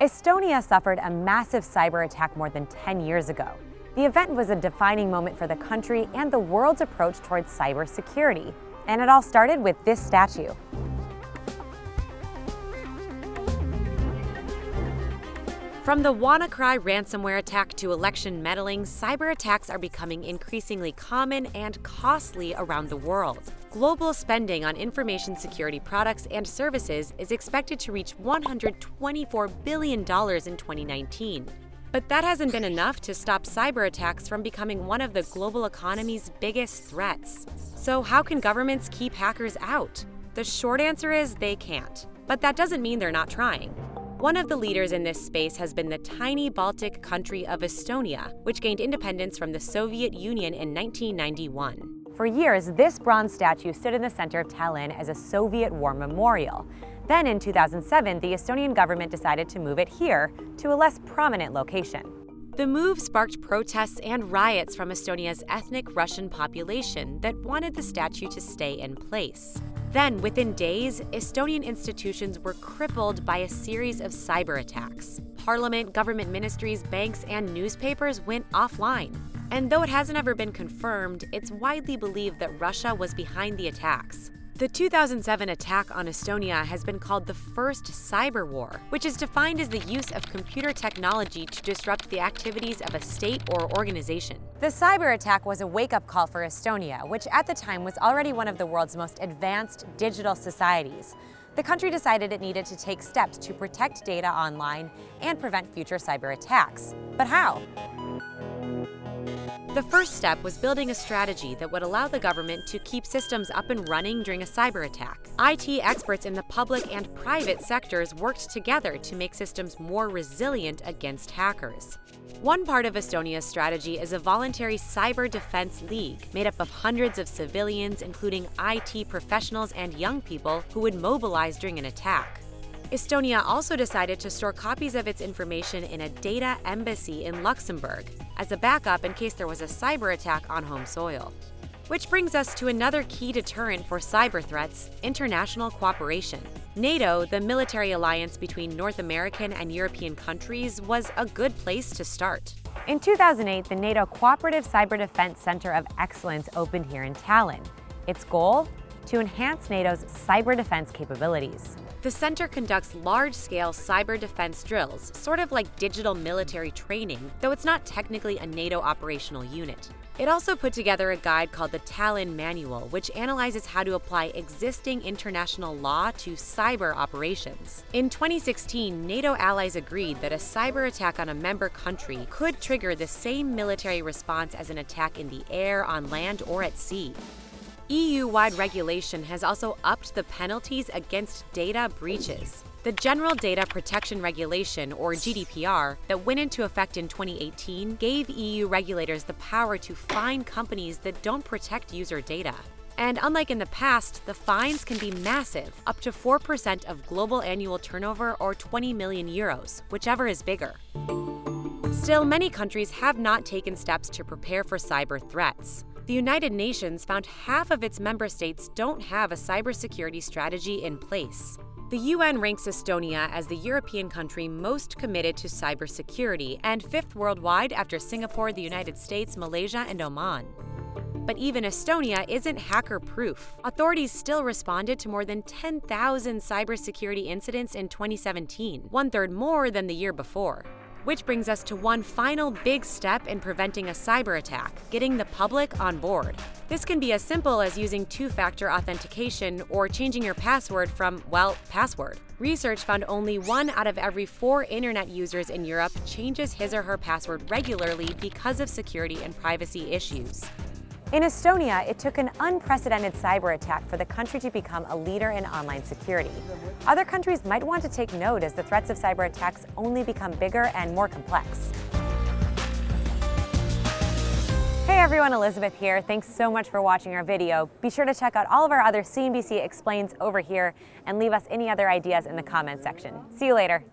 Estonia suffered a massive cyber attack more than 10 years ago. The event was a defining moment for the country and the world's approach towards cybersecurity. And it all started with this statue. From the WannaCry ransomware attack to election meddling, cyber attacks are becoming increasingly common and costly around the world. Global spending on information security products and services is expected to reach $124 billion in 2019. But that hasn't been enough to stop cyber attacks from becoming one of the global economy's biggest threats. So how can governments keep hackers out? The short answer is they can't. But that doesn't mean they're not trying. One of the leaders in this space has been the tiny Baltic country of Estonia, which gained independence from the Soviet Union in 1991. For years, this bronze statue stood in the center of Tallinn as a Soviet war memorial. Then in 2007, the Estonian government decided to move it here to a less prominent location. The move sparked protests and riots from Estonia's ethnic Russian population that wanted the statue to stay in place. Then, within days, Estonian institutions were crippled by a series of cyber attacks. Parliament, government ministries, banks, and newspapers went offline. And though it hasn't ever been confirmed, it's widely believed that Russia was behind the attacks. The 2007 attack on Estonia has been called the first cyberwar, which is defined as the use of computer technology to disrupt the activities of a state or organization. The cyber attack was a wake-up call for Estonia, which at the time was already one of the world's most advanced digital societies. The country decided it needed to take steps to protect data online and prevent future cyber attacks. But how? The first step was building a strategy that would allow the government to keep systems up and running during a cyber attack. IT experts in the public and private sectors worked together to make systems more resilient against hackers. One part of Estonia's strategy is a voluntary cyber defense league made up of hundreds of civilians, including IT professionals and young people who would mobilize during an attack. Estonia also decided to store copies of its information in a data embassy in Luxembourg as a backup in case there was a cyber attack on home soil. Which brings us to another key deterrent for cyber threats: international cooperation. NATO, the military alliance between North American and European countries, was a good place to start. In 2008, the NATO Cooperative Cyber Defense Center of Excellence opened here in Tallinn. Its goal? To enhance NATO's cyber defense capabilities. The center conducts large-scale cyber defense drills, sort of like digital military training, though it's not technically a NATO operational unit. It also put together a guide called the Tallinn Manual, which analyzes how to apply existing international law to cyber operations. In 2016, NATO allies agreed that a cyber attack on a member country could trigger the same military response as an attack in the air, on land, or at sea. EU-wide regulation has also upped the penalties against data breaches. The General Data Protection Regulation, or GDPR, that went into effect in 2018 gave EU regulators the power to fine companies that don't protect user data. And unlike in the past, the fines can be massive, up to 4% of global annual turnover or 20 million euros, whichever is bigger. Still, many countries have not taken steps to prepare for cyber threats. The United Nations found half of its member states don't have a cybersecurity strategy in place. The UN ranks Estonia as the European country most committed to cybersecurity and fifth worldwide after Singapore, the United States, Malaysia, and Oman. But even Estonia isn't hacker-proof. Authorities still responded to more than 10,000 cybersecurity incidents in 2017, one-third more than the year before. Which brings us to one final big step in preventing a cyber attack: getting the public on board. This can be as simple as using two-factor authentication or changing your password from, well, password. Research found only 1 out of every 4 internet users in Europe changes his or her password regularly because of security and privacy issues. In Estonia, it took an unprecedented cyber attack for the country to become a leader in online security. Other countries might want to take note as the threats of cyber attacks only become bigger and more complex. Hey everyone, Elizabeth here. Thanks so much for watching our video. Be sure to check out all of our other CNBC Explains over here and leave us any other ideas in the comments section. See you later.